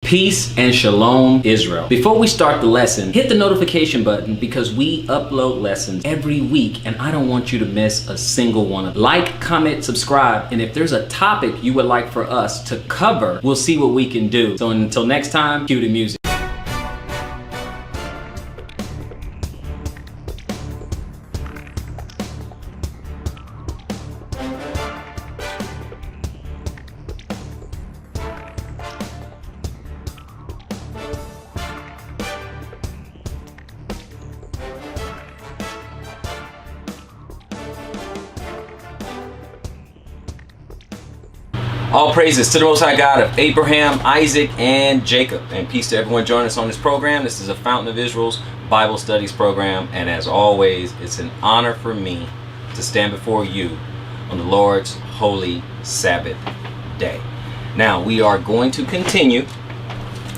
Peace and shalom, Israel. Before we start the lesson, hit the notification button because we upload lessons every week and I don't want you to miss a single one of them. Like, comment, subscribe, and if there's a topic you would like for us to cover, we'll see what we can do. So until next time, cue the music. All praises to the Most High God of Abraham, Isaac, and Jacob. And peace to everyone joining us on this program. This is a Fountain of Israel's Bible Studies program. And as always, it's an honor for me to stand before you on the Lord's holy Sabbath day. Now, we are going to continue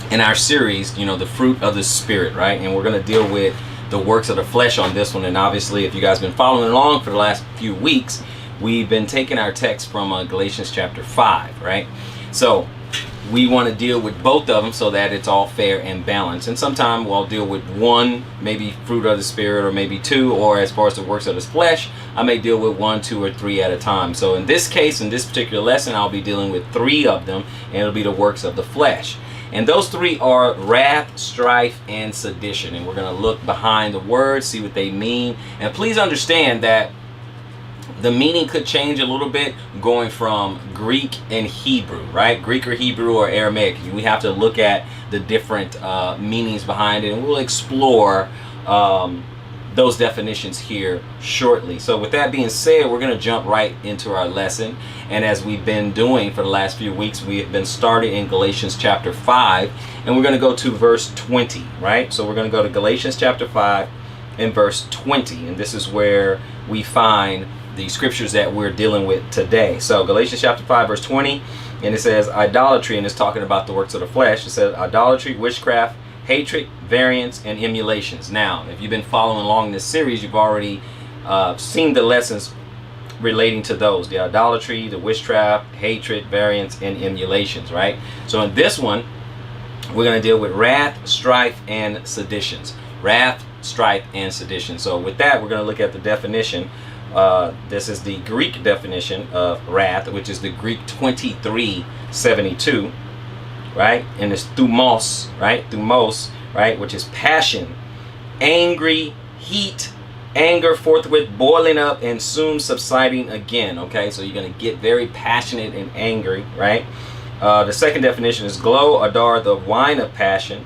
in our series, the fruit of the Spirit, right? And we're going to deal with the works of the flesh on this one. And obviously, if you guys have been following along for the last few weeks, we've been taking our text from Galatians chapter 5, right? So we want to deal with both of them so that it's all fair and balanced. And sometime we'll deal with one, maybe fruit of the Spirit, or maybe two, or as far as the works of the flesh, I may deal with one, two, or three at a time. So in this case, in this particular lesson, I'll be dealing with three of them, and it'll be the works of the flesh. And those three are wrath, strife, and sedition. And we're going to look behind the words, see what they mean. And please understand that the meaning could change a little bit going from Greek and Hebrew, right? Greek or Hebrew or Aramaic. We have to look at the different meanings behind it, and we'll explore those definitions here shortly. So with that being said, we're going to jump right into our lesson. And as we've been doing for the last few weeks, we have been starting in Galatians chapter 5, and we're going to go to verse 20, right? So we're going to go to Galatians chapter 5 and verse 20, and this is where we find the scriptures that we're dealing with today. So Galatians chapter 5 verse 20, and it says idolatry, and it's talking about the works of the flesh. It says idolatry, witchcraft, hatred, variance, and emulations. Now, if you've been following along this series, you've already seen the lessons relating to those: the idolatry, the witchcraft, hatred, variance, and emulations, right? So in this one, we're going to deal with wrath, strife, and seditions. Wrath, strife, and sedition. So with that, we're going to look at the definition. This is the Greek definition of wrath, which is the Greek 2372, right? And it's thumos, right? Thumos, right? Which is passion, angry, heat, anger forthwith boiling up and soon subsiding again. Okay, so you're going to get very passionate and angry, right? The second definition is glow, ardor, the wine of passion.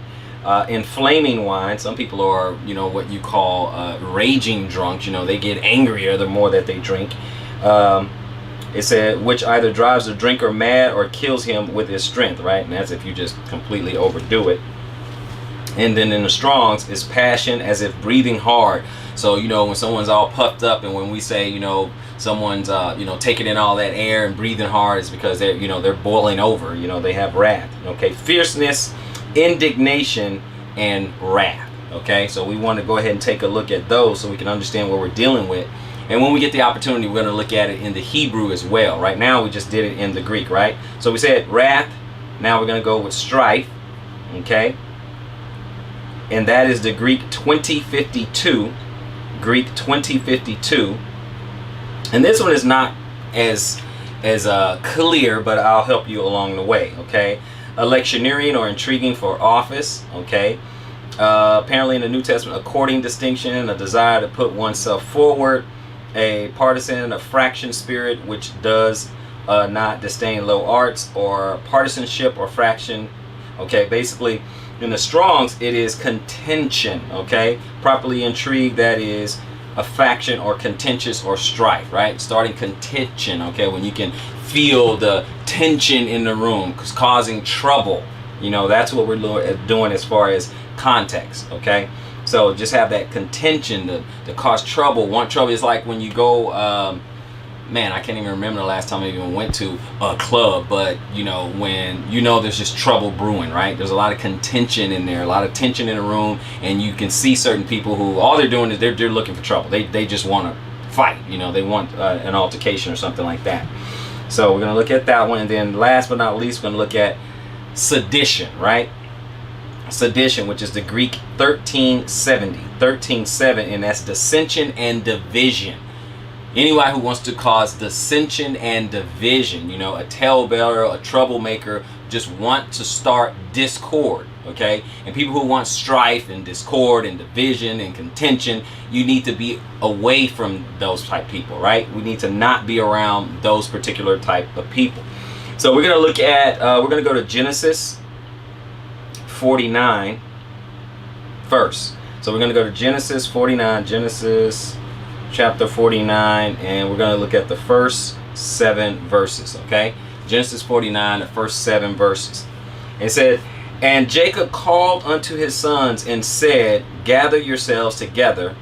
Inflaming wine. Some people are, what you call raging drunks. They get angrier the more that they drink. It said, which either drives the drinker mad or kills him with his strength, right? And that's if you just completely overdo it. And then in the Strong's, is passion as if breathing hard. So, when someone's all puffed up, and when we say, someone's, taking in all that air and breathing hard, it's because they're, they're boiling over. They have wrath. Okay, fierceness, indignation, and wrath. Okay, so we want to go ahead and take a look at those so we can understand what we're dealing with. And when we get the opportunity, we're going to look at it in the Hebrew as well. Right now, we just did it in the Greek, right? So we said wrath. Now we're going to go with strife. Okay, and that is the Greek 2052. Greek 2052. And this one is not as clear, but I'll help you along the way. Okay. Electioneering or intriguing for office. Okay, apparently in the New Testament, a courting distinction, a desire to put oneself forward, a partisan, a fraction spirit which does not disdain low arts, or partisanship or fraction. Okay, basically in the Strong's, it is contention. Okay, properly intrigue, that is a faction or contentious or strife, right? Starting contention. Okay, when you can feel the tension in the room, causing trouble. That's what we're doing as far as context. Okay, so just have that contention to cause trouble. Want trouble is like when you go, man, I can't even remember the last time I even went to a club, but when there's just trouble brewing, right? There's a lot of contention in there, a lot of tension in the room, and you can see certain people who all they're doing is they're looking for trouble. They just want to fight. They want an altercation or something like that. So we're going to look at that one, and then last but not least, we're going to look at sedition, right? Sedition, which is the Greek 13:7, and that's dissension and division. Anybody who wants to cause dissension and division, you know, a talebearer, a troublemaker, just want to start discord, okay? And people who want strife and discord and division and contention, you need to be away from those type people, right? We need to not be around those particular type of people. So we're going to look at, we're going to go to Genesis 49 first. So we're going to go to Genesis 49, Genesis chapter 49, and we're going to look at the first 7 verses, okay? Genesis 49, the first 7 verses. It said, "And Jacob called unto his sons and said, Gather yourselves together,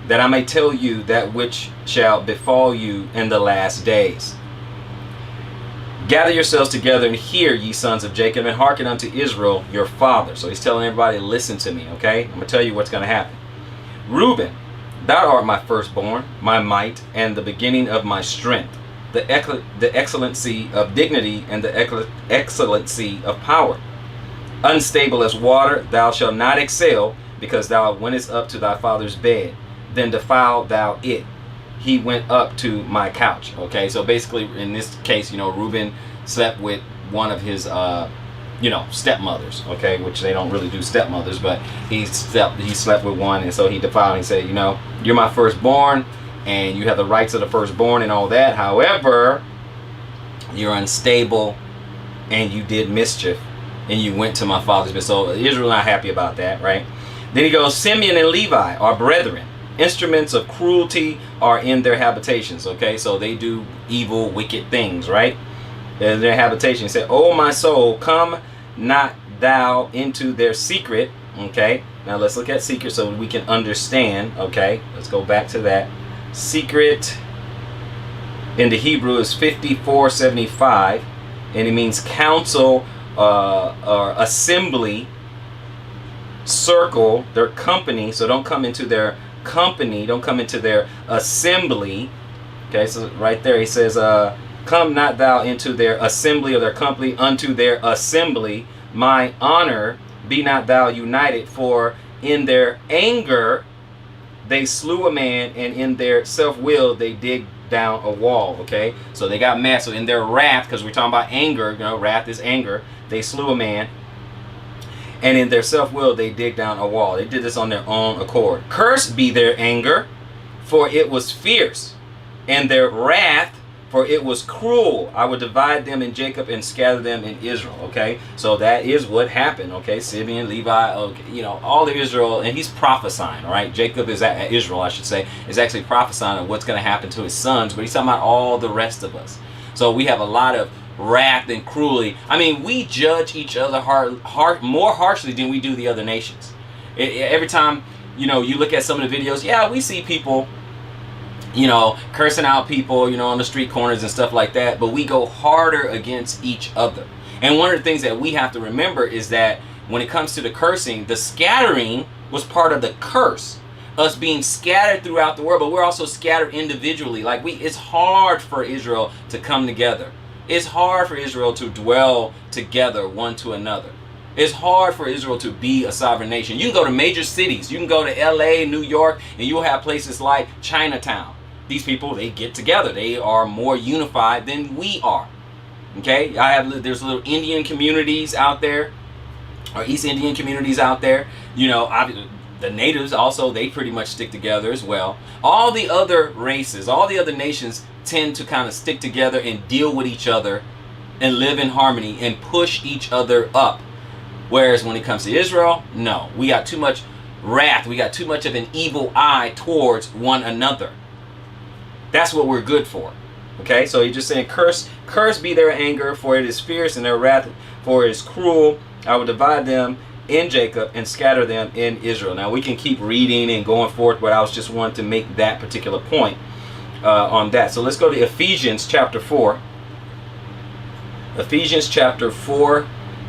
that I may tell you that which shall befall you in the last days. Gather yourselves together and hear, ye sons of Jacob, and hearken unto Israel your father." So he's telling everybody, listen to me, okay? I'm going to tell you what's going to happen. "Reuben, thou art my firstborn, my might, and the beginning of my strength, the excellency of dignity, and the excellency of power. Unstable as water, thou shalt not excel, because thou wentest up to thy father's bed. Then defile thou it. He went up to my couch." Okay, so basically in this case, you know, Reuben slept with one of his you know, stepmothers, okay, which they don't really do stepmothers, but he slept with one, and so he defiled and said, you know, you're my firstborn and you have the rights of the firstborn and all that. However, you're unstable and you did mischief and you went to my father's bed. So Israel not happy about that, right? Then he goes, "Simeon and Levi are brethren. Instruments of cruelty are in their habitations." Okay, so they do evil, wicked things, right? In their habitation. He said, "O my soul, come not thou into their secret." Okay, now let's look at secret so we can understand. Okay, let's go back to that. Secret in the Hebrew is 5475, and it means council or assembly, circle, their company. So don't come into their company, don't come into their assembly. Okay, so right there he says, "Come not thou into their assembly," or their company, "unto their assembly. My honor be not thou united, for in their anger they slew a man, and in their self-will they dig down a wall." Okay, so they got mad. So in their wrath, because we're talking about anger, you know, wrath is anger, they slew a man, and in their self-will they dig down a wall. They did this on their own accord. "Cursed be their anger, for it was fierce, and their wrath, for it was cruel. I will divide them in Jacob and scatter them in Israel." Okay, so that is what happened. Okay, Simeon, Levi, okay, you know, all of Israel, and he's prophesying, all right? Jacob is at Israel, I should say, is actually prophesying of what's going to happen to his sons, but he's talking about all the rest of us. So we have a lot of wrath and cruelty. I mean, we judge each other more harshly than we do the other nations. Every time, you know, you look at some of the videos, yeah, we see people, you know, cursing out people, you know, on the street corners and stuff like that, but we go harder against each other. And one of the things that we have to remember is that when it comes to the cursing, the scattering was part of the curse. Us being scattered throughout the world, but we're also scattered individually. Like it's hard for Israel to come together. It's hard for Israel to dwell together one to another. It's hard for Israel to be a sovereign nation. You can go to major cities. You can go to LA, New York, and you'll have places like Chinatown. These people, they get together. They are more unified than we are. Okay? There's little Indian communities out there, or East Indian communities out there. You know, the natives also, they pretty much stick together as well. All the other races, all the other nations tend to kind of stick together and deal with each other and live in harmony and push each other up. Whereas when it comes to Israel, no. We got too much wrath. We got too much of an evil eye towards one another. That's what we're good for. Okay, so he's just saying, curse be their anger, for it is fierce, and their wrath, for it is cruel. I will divide them in Jacob and scatter them in Israel. Now we can keep reading and going forth, but I was just wanting to make that particular point on that. So let's go to Ephesians chapter 4. Ephesians chapter 4,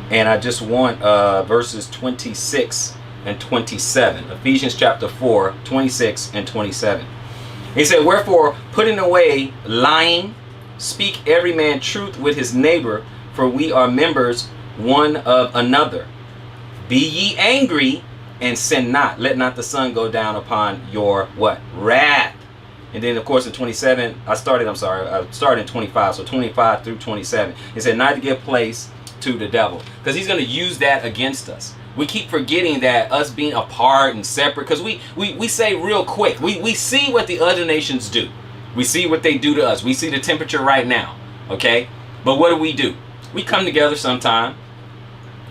and I just want verses 26 and 27. Ephesians chapter 4, 26 and 27. He said, "Wherefore, putting away lying, speak every man truth with his neighbor, for we are members one of another. Be ye angry and sin not. Let not the sun go down upon your what? Wrath. And then of course in 27, I started in 25, so 25 through 27. It said not to give place to the devil, because he's going to use that against us. We keep forgetting that us being apart and separate, because we say real quick, we see what the other nations do. We see what they do to us. We see the temperature right now, okay? But what do? We come together sometime,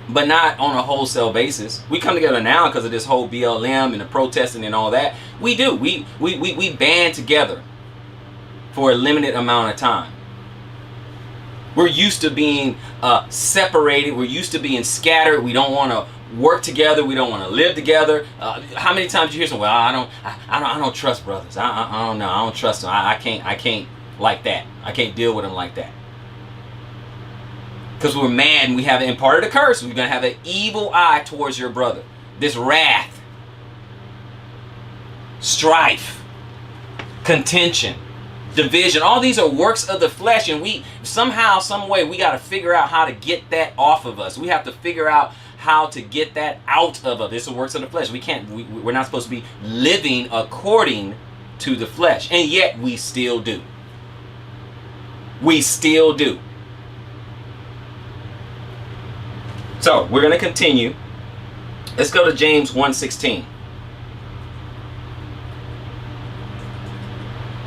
but not on a wholesale basis. We come together now because of this whole BLM and the protesting and all that. We do. We band together for a limited amount of time. We're used to being separated. We're used to being scattered. We don't want to work together. We don't want to live together. How many times you hear someone, well, I don't trust brothers. I don't know. I don't trust them. I can't like that. I can't deal with them like that. Because we're mad and we have imparted a curse. We're going to have an evil eye towards your brother. This wrath, strife, contention, division. All these are works of the flesh, and we somehow, some way, we got to figure out how to get that off of us. We have to figure out how to get that out of us. This is works of the flesh. We're not supposed to be living according to the flesh, and yet we still do. We still do. So we're going to continue. Let's go to James 1:16.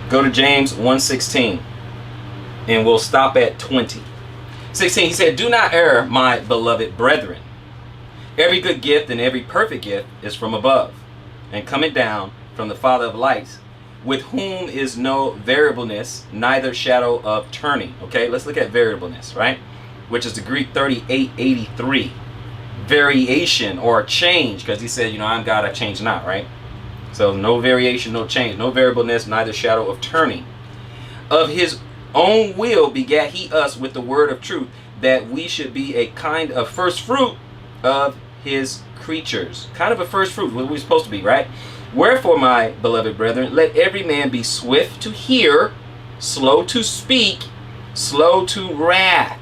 Go to James 1:16, and we'll stop at 20. 16, he said, do not err, my beloved brethren. Every good gift and every perfect gift is from above, and coming down from the Father of lights, with whom is no variableness, neither shadow of turning. Okay, let's look at variableness, right? Which is the Greek 3883. Variation or change, because he said, I'm God, I change not, right? So no variation, no change, no variableness, neither shadow of turning. Of his own will begat he us with the word of truth, that we should be a kind of first fruit of his creatures. Kind of a first fruit, what we're supposed to be, right? Wherefore, my beloved brethren, let every man be swift to hear, slow to speak, slow to wrath.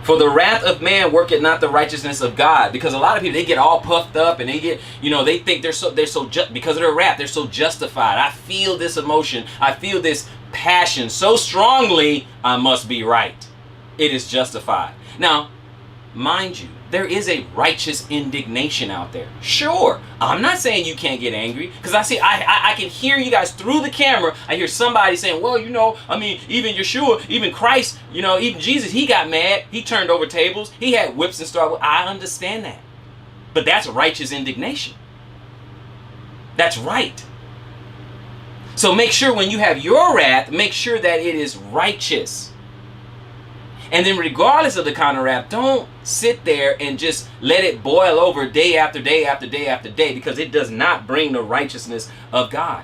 For the wrath of man worketh not the righteousness of God. Because a lot of people, they get all puffed up and they get, they think they're so just because of their wrath, they're so justified. I feel this emotion, I feel this passion so strongly, I must be right. It is justified. Now, mind you, there is a righteous indignation out there. Sure, I'm not saying you can't get angry, because I can hear you guys through the camera. I hear somebody saying, well, even Yeshua, even Christ, even Jesus, he got mad. He turned over tables. He had whips and stuff. I understand that. But that's righteous indignation. That's right. So make sure when you have your wrath, make sure that it is righteous. And then regardless of the kind of wrath, don't sit there and just let it boil over day after day after day after day, because it does not bring the righteousness of God.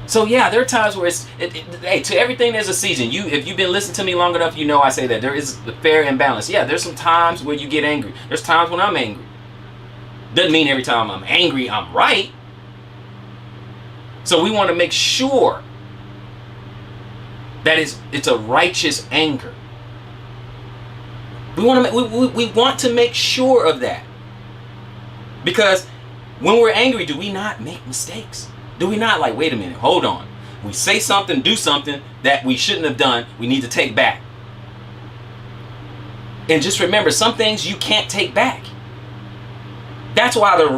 So yeah, there are times where hey, to everything there's a season. If you've been listening to me long enough, I say that there is a fair and balance. Yeah, there's some times where you get angry. There's times when I'm angry. Doesn't mean every time I'm angry, I'm right. So we want to make sure that it's a righteous anger. We want to make sure of that. Because when we're angry, do we not make mistakes? Do we not wait a minute, hold on. We say something, do something that we shouldn't have done, we need to take back. And just remember, some things you can't take back. That's why for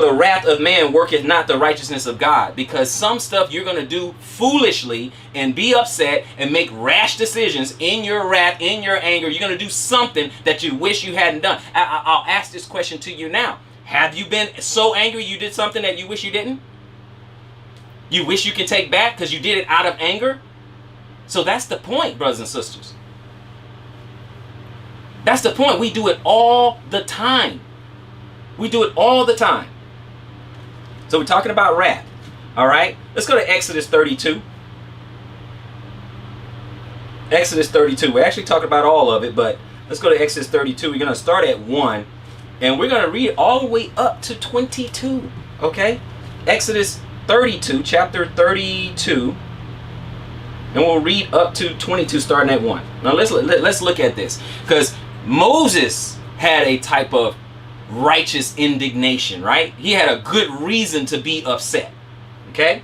the wrath of man worketh not the righteousness of God. Because some stuff you're going to do foolishly and be upset and make rash decisions in your wrath, in your anger. You're going to do something that you wish you hadn't done. I'll ask this question to you now. Have you been so angry you did something that you wish you didn't? You wish you could take back because you did it out of anger? So that's the point, brothers and sisters. That's the point. We do it all the time. We do it all the time. So we're talking about wrath. All right. Let's go to Exodus 32. Exodus 32. We're actually talking about all of it, but let's go to Exodus 32. We're going to start at 1, and we're going to read all the way up to 22. Okay. Exodus 32, chapter 32. And we'll read up to 22 starting at 1. Now let's look at this, because Moses had a type of righteous indignation, right? He had a good reason to be upset. Okay?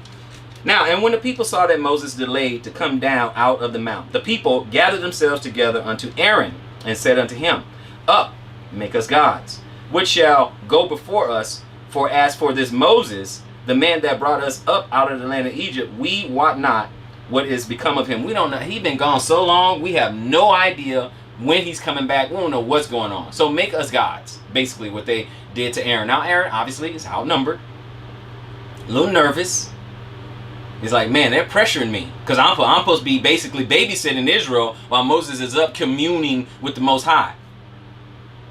Now, and when the people saw that Moses delayed to come down out of the mount, the people gathered themselves together unto Aaron and said unto him, Up, make us gods, which shall go before us. For as for this Moses, the man that brought us up out of the land of Egypt, we wot not what is become of him. We don't know. He's been gone so long, we have no idea when he's coming back. We don't know what's going on. So make us gods. Basically what they did to Aaron. Now Aaron obviously is outnumbered, a little nervous. He's like, man, they're pressuring me, because I'm supposed to be basically babysitting Israel while Moses is up communing with the Most High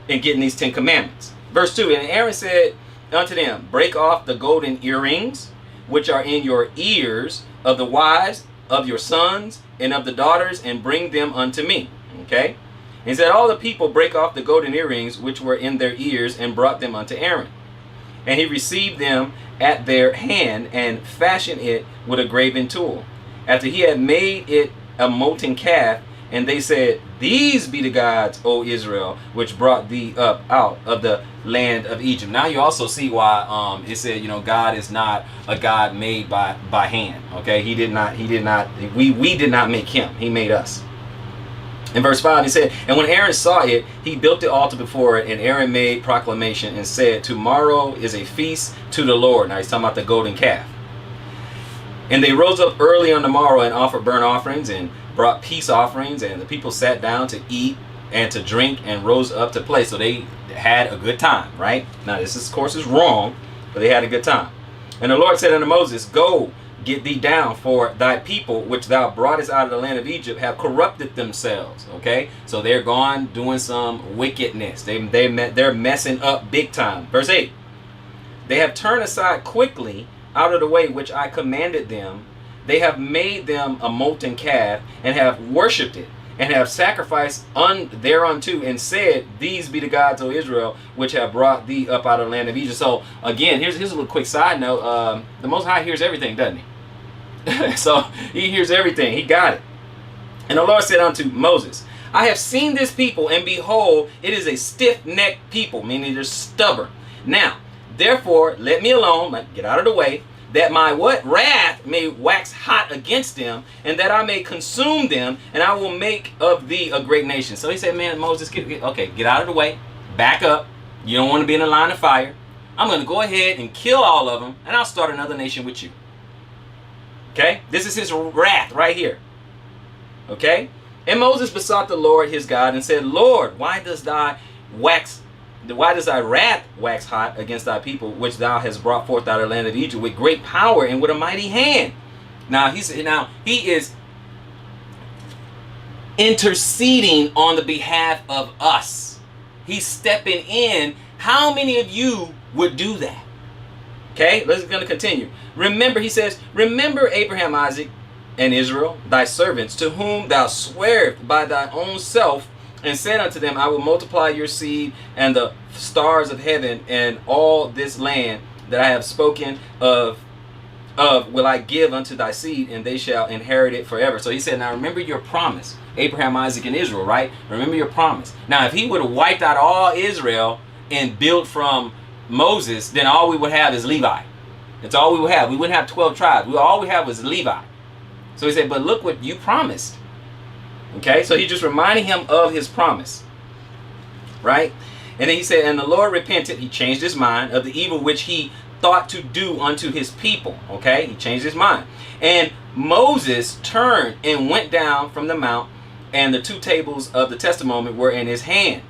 and getting these 10 commandments. Verse 2, and Aaron said unto them, Break off the golden earrings which are in your ears of the wives of your sons and of the daughters, and bring them unto me. Okay? And he said, all the people break off the golden earrings which were in their ears, and brought them unto Aaron. And he received them at their hand, and fashioned it with a graven tool, after he had made it a molten calf. And they said, These be the gods, O Israel, which brought thee up out of the land of Egypt. Now you also see why it said, God is not a God made by hand. Okay, we did not make him. He made us. In verse 5, he said, And when Aaron saw it, he built the altar before it, and Aaron made proclamation and said, Tomorrow is a feast to the Lord. Now he's talking about the golden calf. And they rose up early on the morrow and offered burnt offerings and brought peace offerings, and the people sat down to eat and to drink and rose up to play. So they had a good time, right? Now this, of course, is wrong, but they had a good time. And the Lord said unto Moses, Go, get thee down, for thy people which thou broughtest out of the land of Egypt have corrupted themselves. Okay, so they're gone doing some wickedness. They're messing up big time. Verse 8, they have turned aside quickly out of the way which I commanded them. They have made them a molten calf, and have worshipped it, and have sacrificed thereunto, and said, These be the gods, O Israel, which have brought thee up out of the land of Egypt. So again, here's a little quick side note. The Most High hears everything, doesn't he? So he hears everything. He got it. And the Lord said unto Moses, I have seen this people, and behold, it is a stiff-necked people, meaning they're stubborn. Now, therefore, let me alone, get out of the way, that my wrath may wax hot against them, and that I may consume them, and I will make of thee a great nation. So he said, man, Moses, get out of the way, back up. You don't want to be in a line of fire. I'm going to go ahead and kill all of them, and I'll start another nation with you. Okay, this is his wrath right here. Okay, and Moses besought the Lord his God and said, Lord, why does thy wrath wax hot against thy people, which thou hast brought forth out of the land of Egypt with great power and with a mighty hand? Now he is interceding on the behalf of us. He's stepping in. How many of you would do that? Okay, let's going to continue. Remember, he says, remember Abraham, Isaac, and Israel, thy servants, to whom thou swarest by thy own self, and said unto them, I will multiply your seed and the stars of heaven, and all this land that I have spoken of will I give unto thy seed, and they shall inherit it forever. So he said, now remember your promise, Abraham, Isaac, and Israel, right? Remember your promise. Now, if he would have wiped out all Israel and built from Moses, then all we would have is Levi. That's all we would have. We wouldn't have 12 tribes. All we have was Levi. So he said, but look what you promised. Okay, so he just reminding him of his promise, right? And then he said, and the Lord repented. He changed his mind of the evil which he thought to do unto his people. Okay, he changed his mind. And Moses turned and went down from the mount, and the 2 tables of the testimony were in his hand.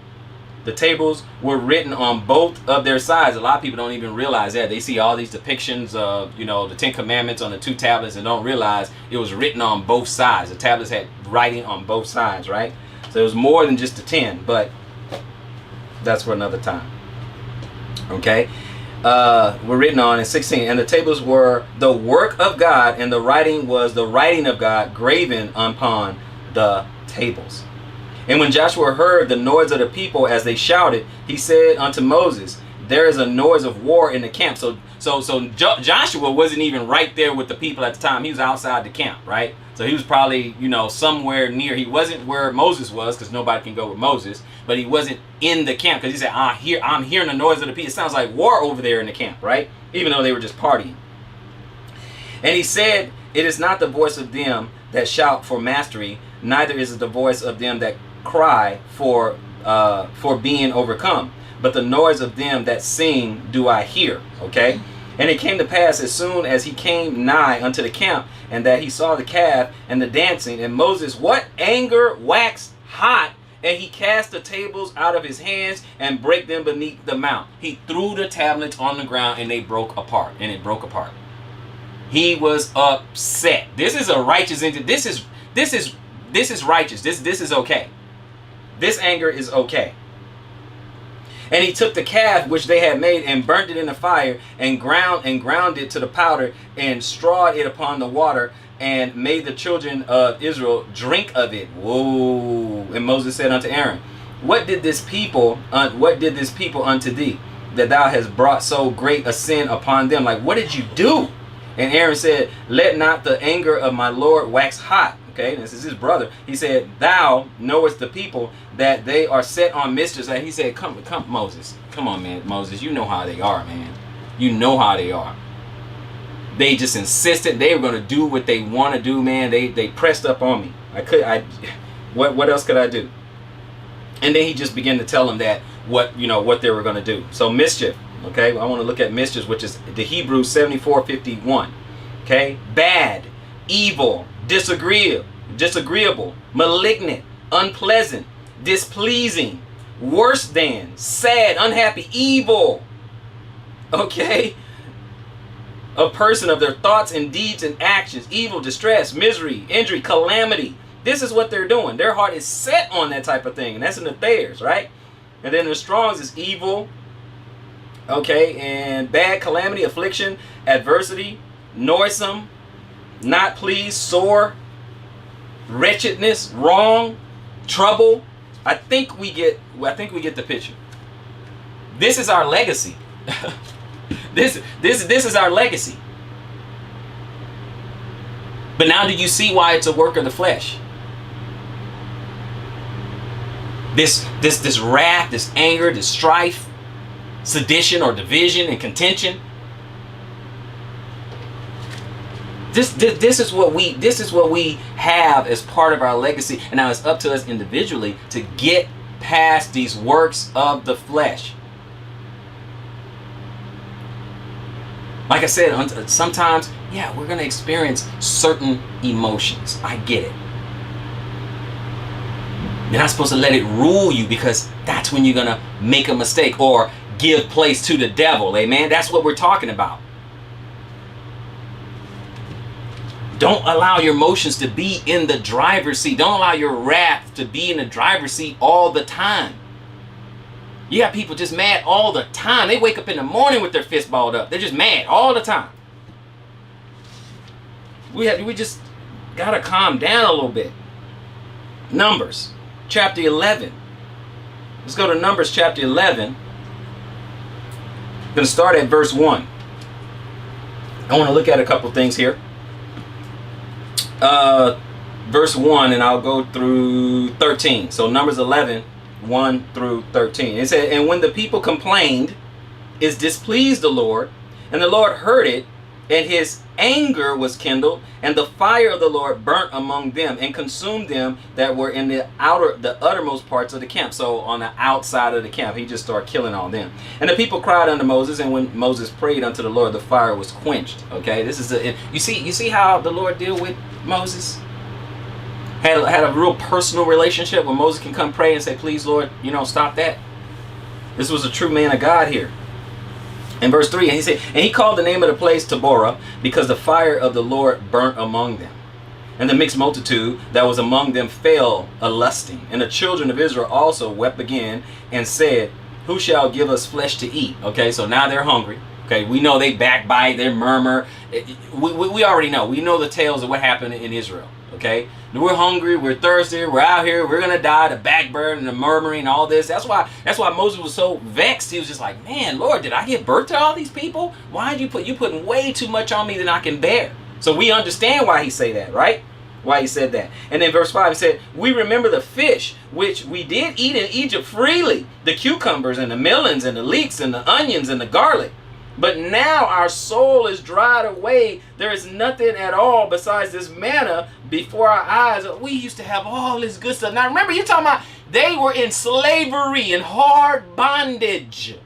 The tables were written on both of their sides. A lot of people don't even realize that. They see all these depictions of, the 10 Commandments on the 2 tablets and don't realize it was written on both sides. The tablets had writing on both sides, right? So it was more than just the 10, but that's for another time. Okay? Were written on in 16. And the tables were the work of God, and the writing was the writing of God graven upon the tables. And when Joshua heard the noise of the people as they shouted, he said unto Moses, there is a noise of war in the camp. So Joshua wasn't even right there with the people at the time. He was outside the camp, right? So he was probably, you know, somewhere near. He wasn't where Moses was, because nobody can go with Moses. But he wasn't in the camp, because he said, I'm hearing the noise of the people. It sounds like war over there in the camp, right? Even though they were just partying. And he said, it is not the voice of them that shout for mastery, neither is it the voice of them that cry for being overcome, but the noise of them that sing do I hear. Okay. And it came to pass, as soon as he came nigh unto the camp, and that he saw the calf and the dancing, and Moses, what? Anger waxed hot, and he cast the tables out of his hands and brake them beneath the mount. He threw the tablets on the ground, and they broke apart, and it broke apart. He was upset. This is a righteous. This is righteous. This is okay. This anger is okay. And he took the calf which they had made and burnt it in the fire, and ground it to the powder, and strawed it upon the water, and made the children of Israel drink of it. Whoa! And Moses said unto Aaron, What did this people unto thee, that thou hast brought so great a sin upon them? Like, what did you do? And Aaron said, Let not the anger of my Lord wax hot. Okay, this is his brother. He said, Thou knowest the people that they are set on mischief. And he said, Come, Moses. Come on, man, Moses. You know how they are, man. You know how they are. They just insisted they were going to do what they want to do, man. They pressed up on me. What else could I do? And then he just began to tell them that what they were going to do. So mischief. Okay, I want to look at mischief, which is the Hebrew 74:51. Okay, bad, evil, disagreeable, malignant, unpleasant, displeasing, worse than, sad, unhappy, evil. Okay, a person of their thoughts and deeds and actions, evil, distress, misery, injury, calamity. This is what they're doing. Their heart is set on that type of thing, and that's in the Thayers, right? And then the Strongs is evil. Okay, and bad, calamity, affliction, adversity, noisome, not pleased, sore, wretchedness, wrong, trouble. I think we get the picture. This is our legacy. This is our legacy. But now do you see why it's a work of the flesh? This wrath, this anger, this strife, sedition or division and contention. This is what we have as part of our legacy, and now it's up to us individually to get past these works of the flesh. Like I said, sometimes, yeah, we're going to experience certain emotions. I get it. You're not supposed to let it rule you, because that's when you're going to make a mistake or give place to the devil. Amen. That's what we're talking about. Don't allow your emotions to be in the driver's seat. Don't allow your wrath to be in the driver's seat all the time. You got people just mad all the time. They wake up in the morning with their fist balled up. They're just mad all the time. We just gotta calm down a little bit. Numbers chapter 11. Let's go to Numbers chapter 11. I'm going to start at verse 1. I want to look at a couple things here. Verse 1, and I'll go through 13. So Numbers 11, 1 through 13. It said, And when the people complained, it displeased the Lord, and the Lord heard it, and his anger was kindled, and the fire of the Lord burnt among them and consumed them that were in the uttermost parts of the camp. So on the outside of the camp, he just started killing all them. And the people cried unto Moses, and when Moses prayed unto the Lord, the fire was quenched. Okay, this is you see how the Lord deal with Moses. Had a real personal relationship where Moses can come pray and say, please, Lord, stop that. This was a true man of God here. In verse 3, and he said, And he called the name of the place Taborah, because the fire of the Lord burnt among them. And the mixed multitude that was among them fell a-lusting. And the children of Israel also wept again, and said, Who shall give us flesh to eat? Okay, so now they're hungry. Okay, we know they backbite, they murmur. We already know. We know the tales of what happened in Israel. Okay, we're hungry, we're thirsty, we're out here, we're gonna die. The backburn and the murmuring, all this. That's why Moses was so vexed. He was just like, man, Lord, did I give birth to all these people? Why did you putting way too much on me than I can bear? So we understand why he say that, right? why he said that. And then verse 5 said, we remember the fish which we did eat in Egypt freely, the cucumbers and the melons and the leeks and the onions and the garlic. But now our soul is dried away. There is nothing at all besides this manna before our eyes. We used to have all this good stuff. Now remember, you're talking about they were in slavery and hard bondage.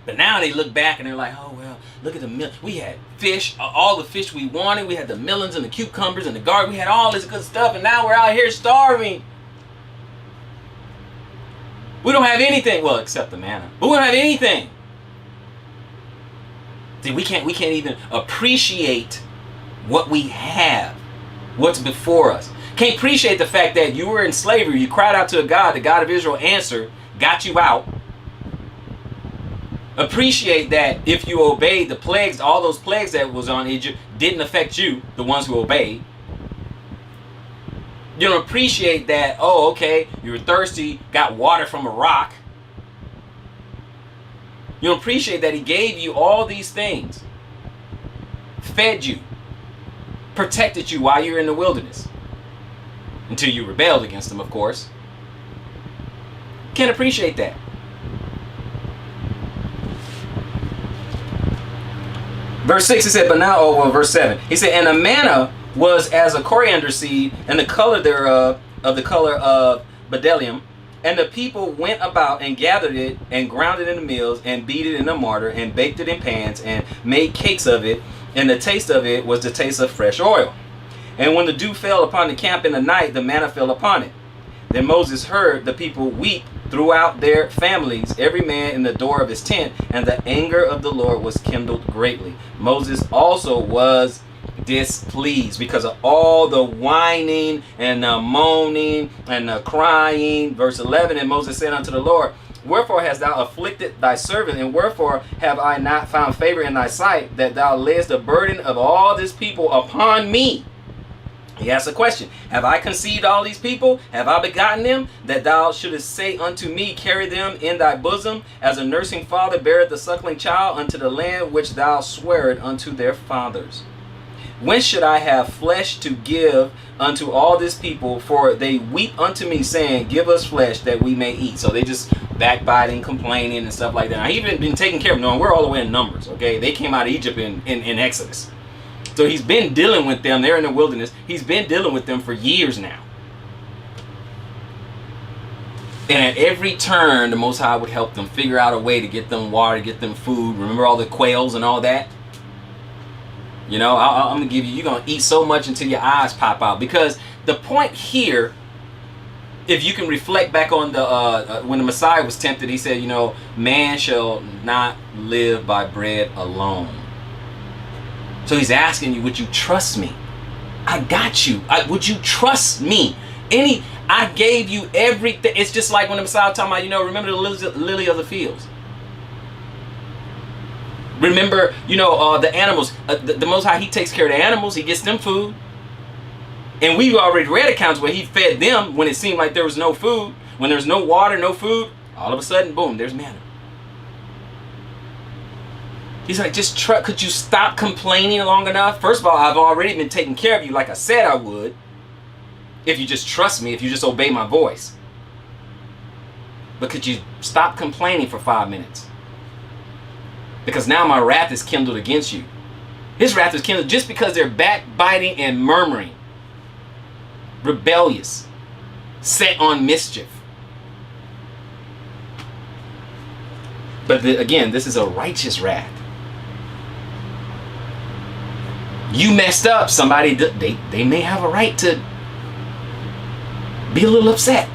But now they look back and they're like, oh, well, look at the we had fish, all the fish we wanted. We had the melons and the cucumbers and the garlic. We had all this good stuff, and now we're out here starving. We don't have anything, well, except the manna. But we don't have anything. See, we can't even appreciate what we have, what's before us. Can't appreciate the fact that you were in slavery. You cried out to a God. The God of Israel answered, got you out. Appreciate that if you obeyed the plagues, all those plagues that was on Egypt didn't affect you, the ones who obeyed. You don't appreciate that, oh, okay, you were thirsty, got water from a rock. You don't appreciate that he gave you all these things, fed you, protected you while you were in the wilderness. Until you rebelled against him, of course. Can't appreciate that. Verse 6, he said, but now, oh, well, verse 7. He said, and the manna was as a coriander seed, and the color thereof of the color of bdellium. And the people went about and gathered it, and ground it in the mills, and beat it in a mortar, and baked it in pans, and made cakes of it. And the taste of it was the taste of fresh oil. And when the dew fell upon the camp in the night, the manna fell upon it. Then Moses heard the people weep throughout their families, every man in the door of his tent, and the anger of the Lord was kindled greatly. Moses also was displeased because of all the whining and the moaning and the crying. Verse 11, and Moses said unto the Lord, wherefore hast thou afflicted thy servant, and wherefore have I not found favor in thy sight, that thou layest the burden of all this people upon me? He asked a question. Have I conceived all these people? Have I begotten them? That thou shouldest say unto me, carry them in thy bosom, as a nursing father beareth the suckling child, unto the land which thou swearest unto their fathers. When should I have flesh to give unto all this people? For they weep unto me, saying, give us flesh that we may eat. So they just backbiting, complaining, and stuff like that. Now, he's been taking care of them. We're all the way in Numbers, okay? They came out of Egypt in Exodus. So he's been dealing with them. They're in the wilderness. He's been dealing with them for years now. And at every turn, the Most High would help them figure out a way to get them water, to get them food. Remember all the quails and all that? You know, I'm going to give you, you're going to eat so much until your eyes pop out. Because the point here, if you can reflect back on the when the Messiah was tempted, he said, you know, man shall not live by bread alone. So he's asking you, would you trust me? I got you. Would you trust me? I gave you everything. It's just like when the Messiah was talking about, you know, remember the lily of the fields. Remember, you know, the animals. The Most High, he takes care of the animals. He gets them food. And we've already read accounts where he fed them when it seemed like there was no food. When there's no water, no food, all of a sudden, boom, there's manna. He's like, just could you stop complaining long enough? First of all, I've already been taking care of you like I said I would. If you just trust me, if you just obey my voice. But could you stop complaining for 5 minutes? Because now my wrath is kindled against you. His wrath is kindled just because they're backbiting and murmuring. Rebellious. Set on mischief. But again, this is a righteous wrath. You messed up. Somebody, they may have a right to be a little upset.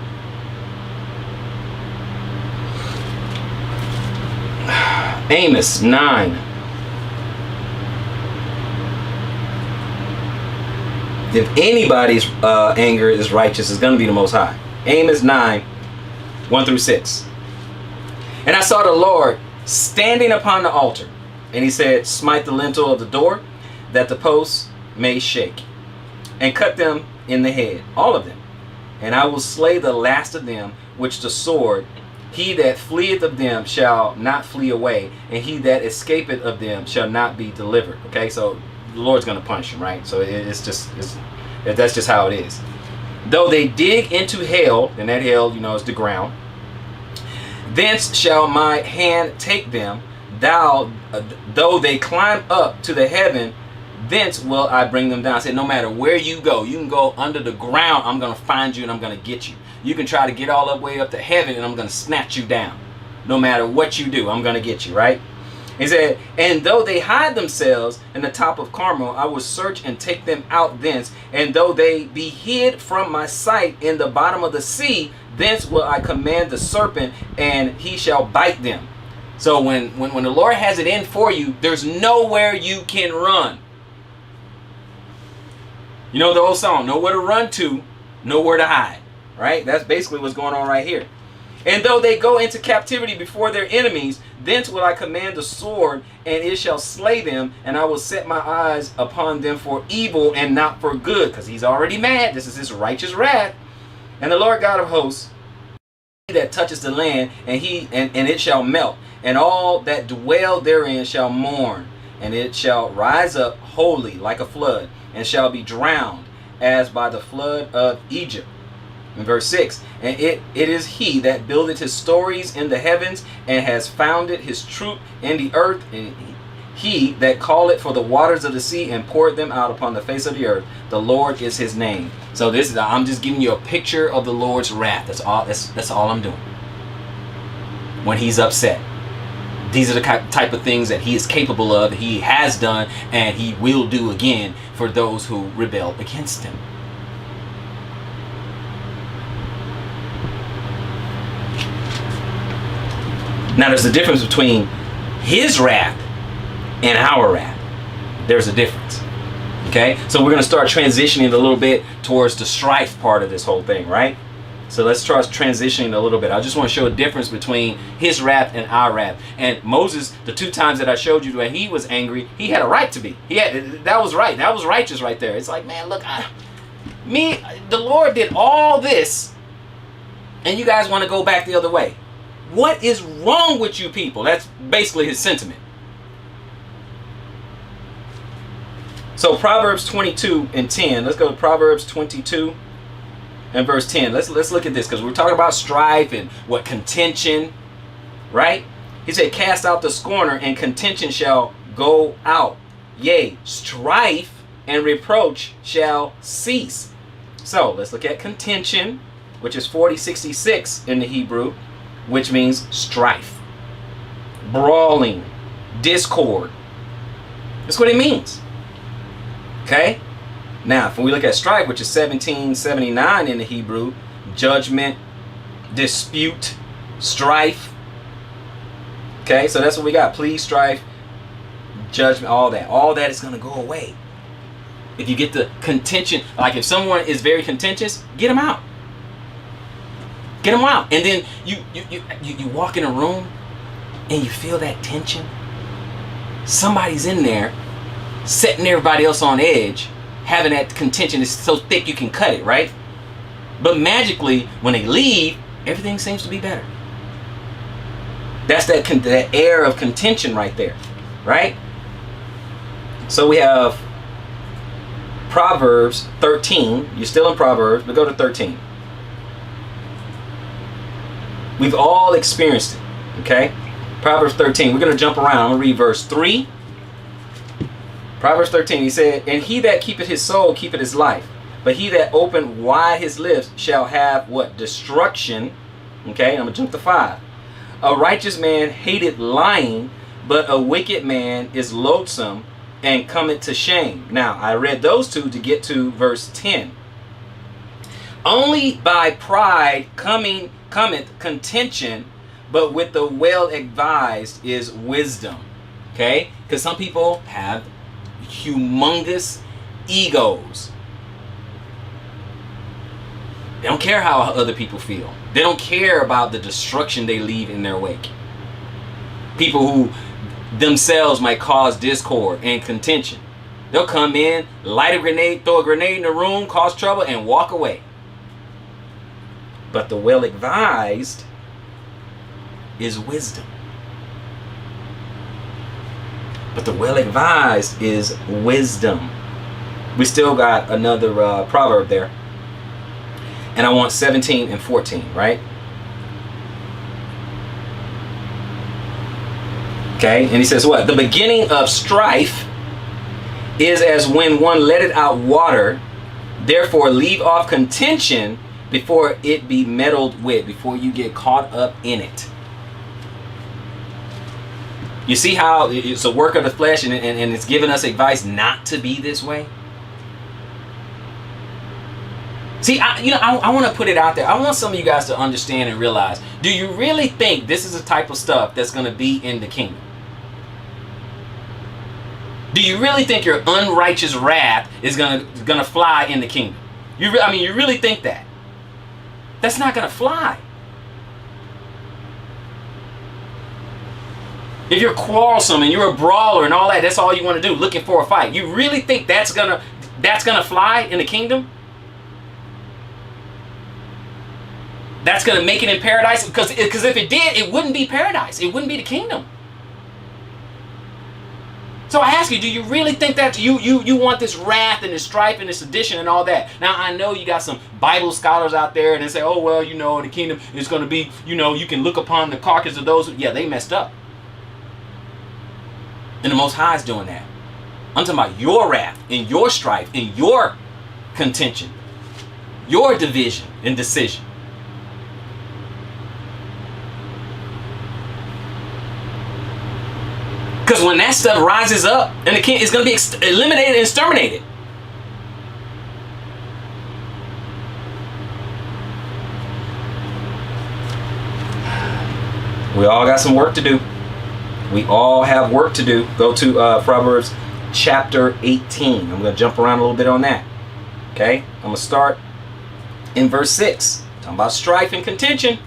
Amos 9. If anybody's anger is righteous, it's going to be the Most High. Amos 9, 1 through 6. And I saw the Lord standing upon the altar, and he said, smite the lintel of the door, that the posts may shake, and cut them in the head, all of them. And I will slay the last of them, which the sword, he that fleeth of them shall not flee away, and he that escapeth of them shall not be delivered. Okay, so the Lord's going to punish him, right? So that's just how it is. Though they dig into hell, and that hell, is the ground, thence shall my hand take them. Though they climb up to the heaven, thence will I bring them down. I said, no matter where you go, you can go under the ground, I'm going to find you and I'm going to get you. You can try to get all the way up to heaven and I'm going to snatch you down. No matter what you do, I'm going to get you, right? He said, and though they hide themselves in the top of Carmel, I will search and take them out thence. And though they be hid from my sight in the bottom of the sea, thence will I command the serpent, and he shall bite them. So when the Lord has it in for you, there's nowhere you can run. You know the old song, nowhere to run to, nowhere to hide. Right? That's basically what's going on right here. And though they go into captivity before their enemies, thence will I command the sword, and it shall slay them, and I will set my eyes upon them for evil and not for good. Because he's already mad. This is his righteous wrath. And the Lord God of hosts, he that touches the land, and it shall melt, and all that dwell therein shall mourn, and it shall rise up wholly like a flood, and shall be drowned as by the flood of Egypt. In verse 6, and it is he that buildeth his stories in the heavens, and has founded his troop in the earth, and he that calleth for the waters of the sea, and poured them out upon the face of the earth. The Lord is his name. So I'm just giving you a picture of the Lord's wrath. That's all I'm doing. When he's upset, these are the type of things that he is capable of, he has done, and he will do again for those who rebel against him. Now there's a difference between his wrath and our wrath. There's a difference. Okay? So we're going to start transitioning a little bit towards the strife part of this whole thing, right? So let's try transitioning a little bit. I just want to show a difference between his wrath and our wrath. And Moses, the 2 times that I showed you when he was angry, he had a right to be. That was right. That was righteous right there. It's like, man, look, the Lord did all this, and you guys want to go back the other way. What is wrong with you people? That's basically his sentiment. So Proverbs 22 and 10. Let's go to Proverbs 22 and verse 10. Let's look at this, because we're talking about strife and what contention, right? He said, cast out the scorner, and contention shall go out. Yea, strife and reproach shall cease. So let's look at contention, which is 4066 in the Hebrew, which means strife, brawling, discord. That's what it means. Okay? Now, if we look at strife, which is 1779 in the Hebrew, judgment, dispute, strife. Okay, so that's what we got. Please, strife, judgment, all that. All that is going to go away. If you get the contention, like if someone is very contentious, get them out. Get them out. And then you walk in a room and you feel that tension. Somebody's in there setting everybody else on edge, having that contention is so thick you can cut it, right? But magically, when they leave, everything seems to be better. That's that air of contention right there, right? So we have Proverbs 13. You're still in Proverbs, but go to 13. We've all experienced it, okay? Proverbs 13, we're going to jump around. I'm going to read verse 3. Proverbs 13, he said, and he that keepeth his soul keepeth his life, but he that opened wide his lips shall have what? Destruction. Okay, I'm going to jump to 5. A righteous man hateth lying, but a wicked man is loathsome and cometh to shame. Now, I read those 2 to get to verse 10. Only by pride cometh contention, but with the well advised is wisdom. Okay? Because some people have humongous egos. They don't care how other people feel. They don't care about the destruction they leave in their wake. People who themselves might cause discord and contention. They'll come in, light a grenade, throw a grenade in the room, cause trouble, and walk away. But the well advised is wisdom. But the well-advised is wisdom. We still got another proverb there. And I want 17 and 14, right? Okay, and he says what? The beginning of strife is as when one letteth out water. Therefore leave off contention before it be meddled with, before you get caught up in it. You see how it's a work of the flesh, and it's giving us advice not to be this way? See, I want to put it out there. I want some of you guys to understand and realize, do you really think this is the type of stuff that's going to be in the kingdom? Do you really think your unrighteous wrath is gonna fly in the kingdom? You really think that? That's not gonna fly. If you're quarrelsome and you're a brawler and all that, that's all you want to do, looking for a fight. You really think that's gonna fly in the kingdom? That's gonna make it in paradise? Because if it did, it wouldn't be paradise. It wouldn't be the kingdom. So I ask you, do you really think that you want this wrath and this strife and this sedition and all that? Now, I know you got some Bible scholars out there and they say, oh, well, the kingdom is going to be, you can look upon the carcass of those. Yeah, they messed up. And the Most High is doing that. I'm talking about your wrath and your strife and your contention, your division and decision. Because when that stuff rises up, and the king is going to be eliminated and exterminated. We all got some work to do. We all have work to do. Go to Proverbs chapter 18. I'm going to jump around a little bit on that. Okay? I'm going to start in verse 6. Talking about strife and contention.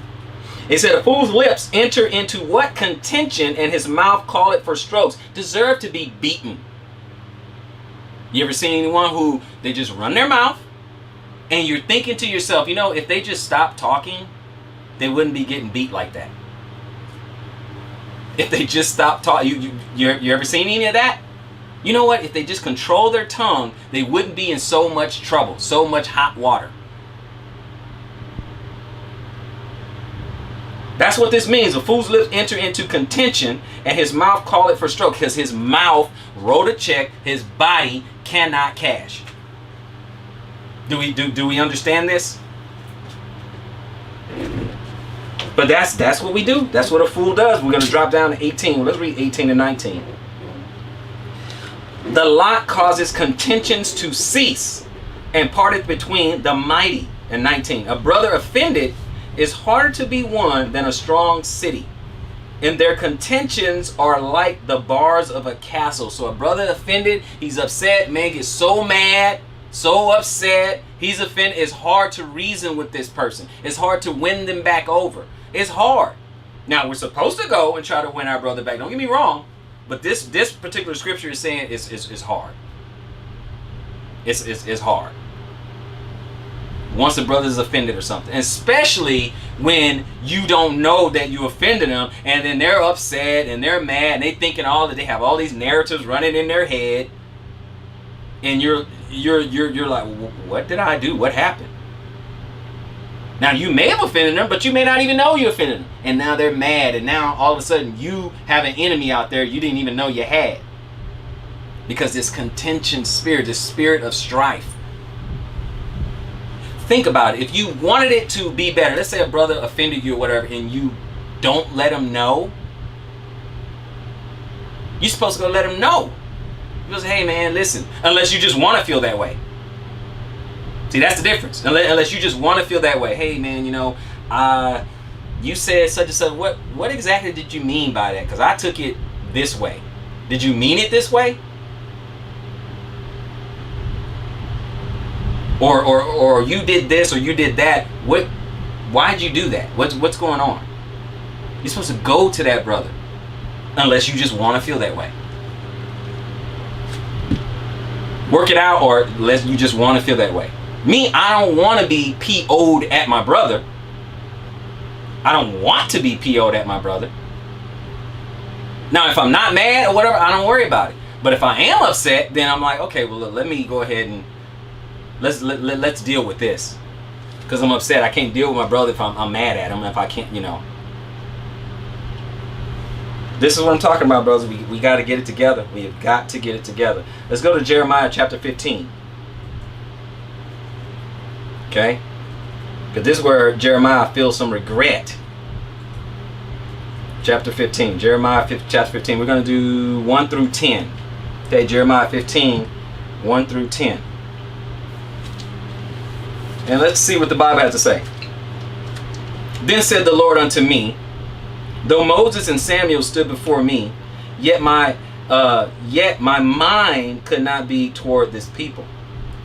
It said, a fool's lips enter into what contention, and his mouth call it for strokes. Deserve to be beaten. You ever seen anyone who they just run their mouth, and you're thinking to yourself, if they just stopped talking, they wouldn't be getting beat like that. If they just stopped talking, you ever seen any of that? You know what? If they just control their tongue, they wouldn't be in so much trouble, so much hot water. That's what this means. A fool's lips enter into contention, and his mouth call it for stroke, because his mouth wrote a check his body cannot cash. Do we understand this? But that's what we do. That's what a fool does. We're going to drop down to 18. Let's read 18 and 19. The lot causes contentions to cease, and parteth between the mighty. And 19. A brother offended is harder to be won than a strong city, and their contentions are like the bars of a castle. So a brother offended, he's upset, man gets so mad, so upset, he's offended. It's hard to reason with this person. It's hard to win them back over. It's hard. Now, we're supposed to go and try to win our brother back. Don't get me wrong, but this particular scripture is saying it's hard. It's hard. Once a brother is offended or something, especially when you don't know that you offended them, and then they're upset and they're mad and they thinking they have all these narratives running in their head, and you're like, what did I do? What happened? Now, you may have offended them, but you may not even know you offended them, and now they're mad, and now all of a sudden you have an enemy out there you didn't even know you had, because this contention spirit, this spirit of strife. Think about it. If you wanted it to be better, let's say a brother offended you or whatever, and you don't let him know, you're supposed to go let him know. You say, hey man, listen, unless you just want to feel that way. See, that's the difference. Unless you just want to feel that way. Hey man, you said such and such. What exactly did you mean by that? Because I took it this way. Did you mean it this way? Or you did this or you did that. Why'd you do that? What's going on? You're supposed to go to that brother, unless you just want to feel that way. Work it out, or unless you just want to feel that way. Me, I don't want to be PO'd at my brother. I don't want to be PO'd at my brother. Now, if I'm not mad or whatever, I don't worry about it. But if I am upset, then I'm like, okay, well, look, let me go ahead and let's deal with this. Because I'm upset. I can't deal with my brother if I'm mad at him. If I can't, you know. This is what I'm talking about, brothers. We got to get it together. We have got to get it together. Let's go to Jeremiah chapter 15. Okay? Because this is where Jeremiah feels some regret. Chapter 15. Jeremiah chapter 15. We're going to do 1 through 10. Okay, Jeremiah 15, 1 through 10. And let's see what the Bible has to say. Then said the Lord unto me, though Moses and Samuel stood before me, yet my mind could not be toward this people.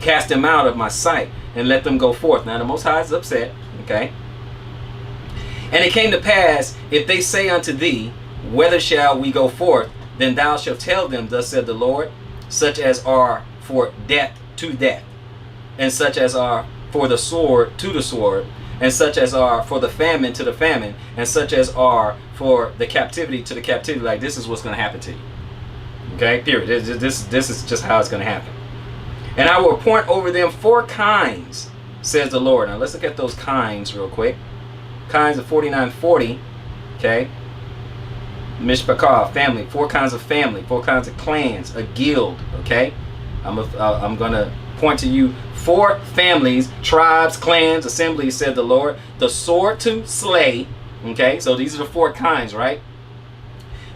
Cast them out of my sight and let them go forth. Now the Most High is upset. Okay. And it came to pass, if they say unto thee, whither shall we go forth? Then thou shalt tell them, thus said the Lord, such as are for death to death, and such as are for the sword to the sword, and such as are for the famine to the famine, and such as are for the captivity to the captivity. Like, this is what's going to happen to you. Okay, period. This is just how it's going to happen. And I will appoint over them 4 kinds, says the Lord. Now let's look at those kinds real quick. Kinds of 4940. Okay. Mishpachah, family. 4 kinds of family. 4 kinds of clans. A guild. Okay. I'm going to point to you 4 families, tribes, clans, assemblies, said the Lord. The sword to slay. Okay. So these are the 4 kinds, right?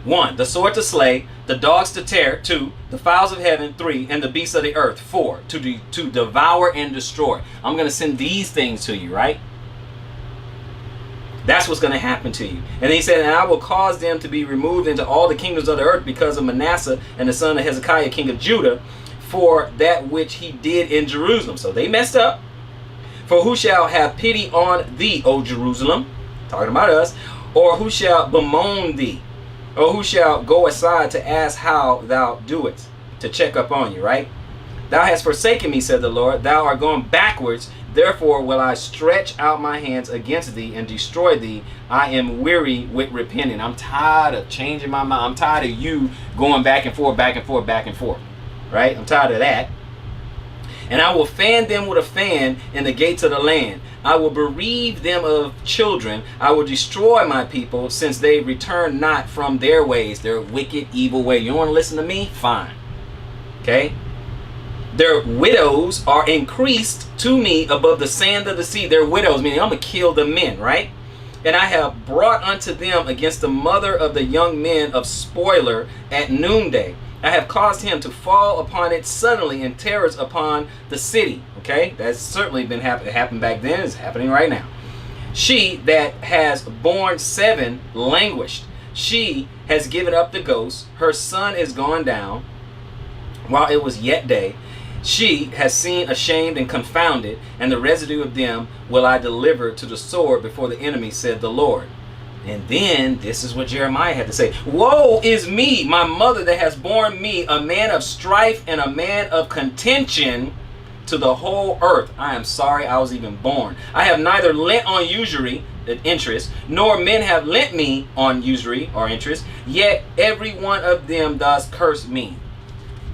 1, the sword to slay. The dogs to tear. 2, the fowls of heaven. 3, and the beasts of the earth. 4, to devour and destroy. I'm going to send these things to you, right? That's what's going to happen to you. And he said, and I will cause them to be removed into all the kingdoms of the earth because of Manasseh and the son of Hezekiah, king of Judah, for that which he did in Jerusalem. So they messed up. For who shall have pity on thee, O Jerusalem? Talking about us. Or who shall bemoan thee? Or who shall go aside to ask how thou doest? To check up on you, right? Thou hast forsaken me, said the Lord. Thou art going backwards. Therefore will I stretch out my hands against thee and destroy thee. I am weary with repenting. I'm tired of changing my mind. I'm tired of you going back and forth, back and forth, back and forth. Right? I'm tired of that. And I will fan them with a fan in the gates of the land. I will bereave them of children. I will destroy my people, since they return not from their ways, their wicked, evil way. You don't want to listen to me? Fine. Okay? Their widows are increased to me above the sand of the sea. Their widows, meaning I'm going to kill the men, right? And I have brought unto them against the mother of the young men of spoiler at noonday. I have caused him to fall upon it suddenly, and terrors upon the city. Okay, that's certainly been happened back then. It's happening right now. She that has borne 7 languished. She has given up the ghost. Her son is gone down while it was yet day. She has seen ashamed and confounded, and the residue of them will I deliver to the sword before the enemy, said the Lord. And then this is what Jeremiah had to say. Woe is me, my mother that has borne me, a man of strife and a man of contention to the whole earth. I am sorry I was even born. I have neither lent on usury, interest, nor men have lent me on usury or interest, yet every one of them does curse me.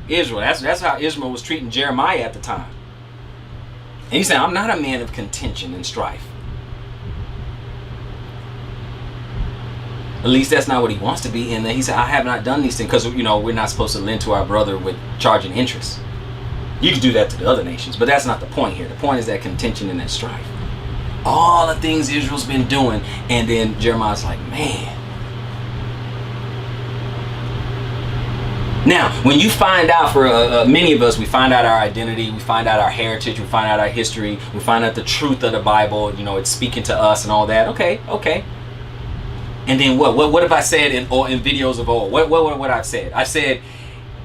Israel, that's how Israel was treating Jeremiah at the time. And he said, I'm not a man of contention and strife. At least that's not what he wants to be. And then he said, I have not done these things, because, you know, we're not supposed to lend to our brother with charging interest. You can do that to the other nations, but that's not the point here. The point is that contention and that strife. All the things Israel's been doing. And then Jeremiah's like, man. Now, when you find out, for many of us, we find out our identity, we find out our heritage, we find out our history, we find out the truth of the Bible, you know, it's speaking to us and all that. Okay. And then what have I said in videos of old? What I've said? I said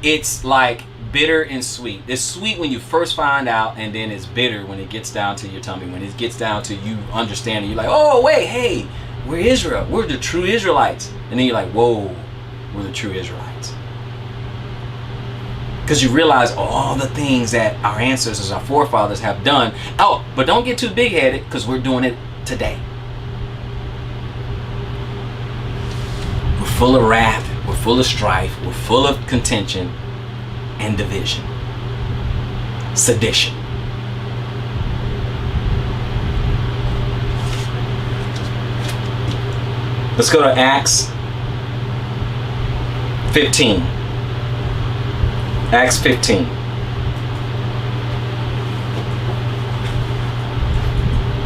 it's like bitter and sweet. It's sweet when you first find out, and then it's bitter when it gets down to your tummy, when it gets down to you understanding. You're like, oh, wait, hey, we're Israel. We're the true Israelites. And then you're like, whoa, we're the true Israelites. Because you realize all the things that our ancestors, our forefathers have done. Oh, but don't get too big-headed, because we're doing it today. We're full of wrath. We're full of strife, we're full of contention and division. Sedition. Let's go to Acts 15. Acts 15.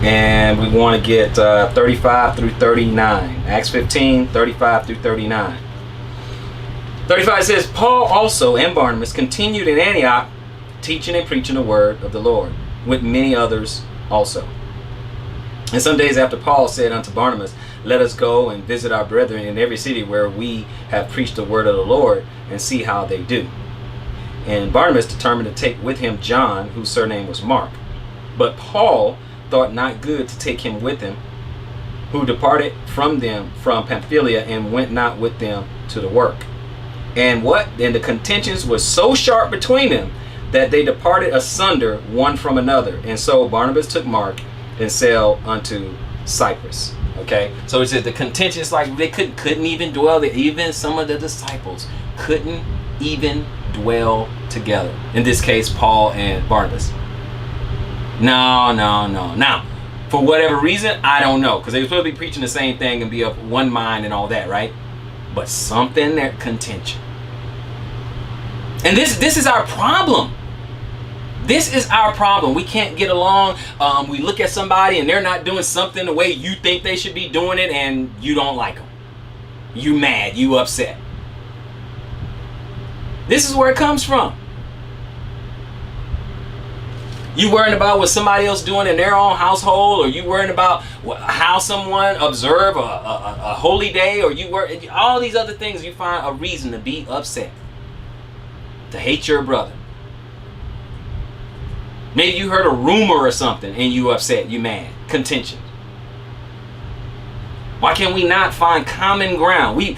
And we want to get 35 through 39. Acts 15, 35 through 39. 35 says, Paul also and Barnabas continued in Antioch, teaching and preaching the word of the Lord, with many others also. And some days after, Paul said unto Barnabas, let us go and visit our brethren in every city where we have preached the word of the Lord, and see how they do. And Barnabas determined to take with him John, whose surname was Mark. But Paul thought not good to take him with him, who departed from them from Pamphylia, and went not with them to the work. And the contentions were so sharp between them, that they departed asunder one from another. And so Barnabas took Mark and sailed unto Cyprus. Okay, so it says the contentions, like they couldn't even dwell there. Even some of the disciples couldn't even dwell together. In this case, Paul and Barnabas. No. Now, for whatever reason, I don't know, because they were supposed to be preaching the same thing and be of one mind and all that, right? But something that contention. And this is our problem. This is our problem. We can't get along. We look at somebody and they're not doing something the way you think they should be doing it, and you don't like them. You mad, you upset. This is where it comes from. You worrying about what somebody else doing in their own household, or you worrying about how someone observe a holy day, or you worry all these other things. You find a reason to be upset, to hate your brother. Maybe you heard a rumor or something and you upset, you mad, contention. Why can we not find common ground? We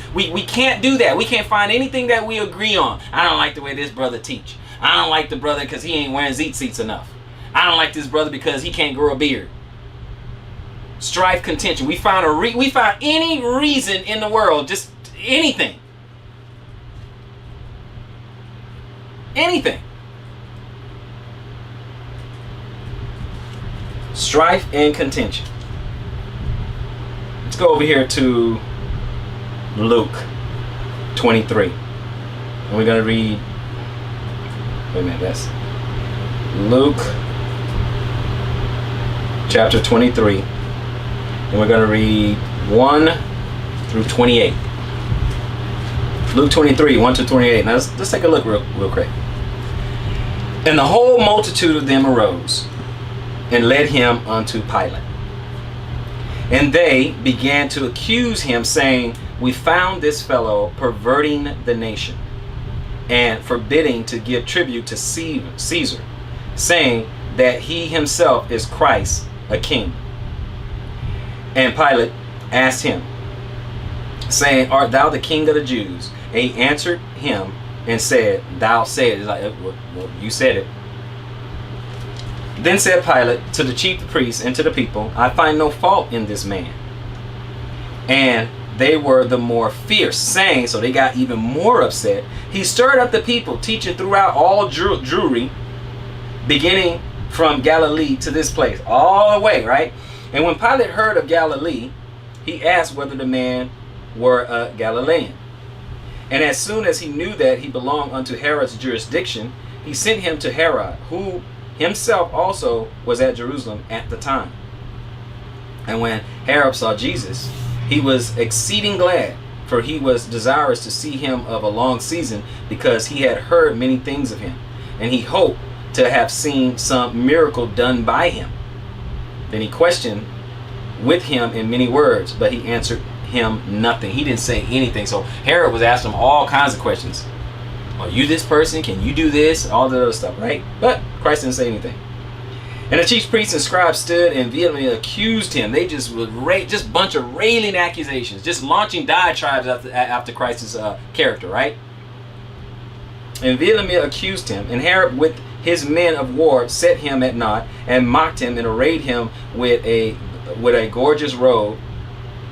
can't do that. We can't find anything that we agree on. I don't like the way this brother teach. I don't like the brother because he ain't wearing zit seats enough. I don't like this brother because he can't grow a beard. Strife, contention. We find any reason in the world, just anything. Anything. Strife and contention. Let's go over here to Luke 23. And we're going to read, wait a minute, that's Luke chapter 23. And we're going to read 1 through 28. Luke 23, 1 to 28. Now let's take a look real quick. And the whole multitude of them arose and led him unto Pilate. And they began to accuse him, saying, we found this fellow perverting the nation, and forbidding to give tribute to Caesar, saying that he himself is Christ, a king. And Pilate asked him, saying, art thou the king of the Jews? And he answered him and said, thou saidst. Like, well, you said it. Then said Pilate to the chief priests and to the people, I find no fault in this man. And they were the more fierce, saying, so they got even more upset, he stirred up the people, teaching throughout all Jewry, beginning from Galilee to this place, all the way, right? And when Pilate heard of Galilee, he asked whether the man were a Galilean. And as soon as he knew that he belonged unto Herod's jurisdiction, he sent him to Herod, who himself also was at Jerusalem at the time. And when Herod saw Jesus, he was exceeding glad, for he was desirous to see him of a long season, because he had heard many things of him, and he hoped to have seen some miracle done by him. Then he questioned with him in many words, but he answered him nothing. He didn't say anything. So Herod was asking him all kinds of questions. Are you this person? Can you do this? All the other stuff, right? But Christ didn't say anything. And the chief priests and scribes stood and vehemently accused him. They just would just bunch of railing accusations, just launching diatribes after Christ's character, right? And vehemently accused him. And Herod with his men of war set him at naught, and mocked him, and arrayed him with a gorgeous robe,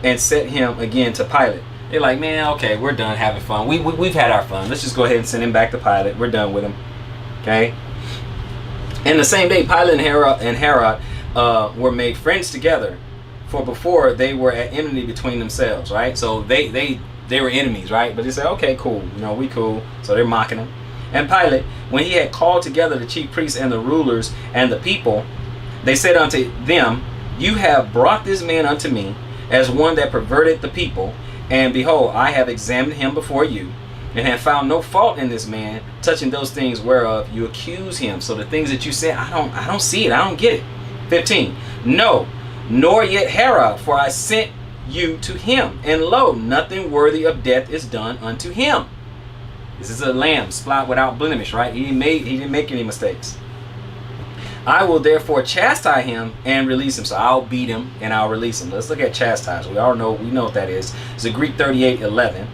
and set him again to Pilate. They're like, man, okay, we're done having fun. We've had our fun. Let's just go ahead and send him back to Pilate. We're done with him. Okay. And the same day, Pilate and Herod were made friends together, for before they were at enmity between themselves, right? So they were enemies, right? But they said, okay, cool, we cool. So they're mocking him. And Pilate, when he had called together the chief priests and the rulers and the people, they said unto them, you have brought this man unto me as one that perverted the people, and behold, I have examined him before you, and have found no fault in this man touching those things whereof you accuse him. So the things that you said, I don't see it, I don't get it. 15. No, nor yet Herod, for I sent you to him, and lo, nothing worthy of death is done unto him. This is a lamb, spot without blemish, right? He didn't make any mistakes. I will therefore chastise him and release him. So I'll beat him and I'll release him. Let's look at chastise. We know what that is. It's a Greek 38:11.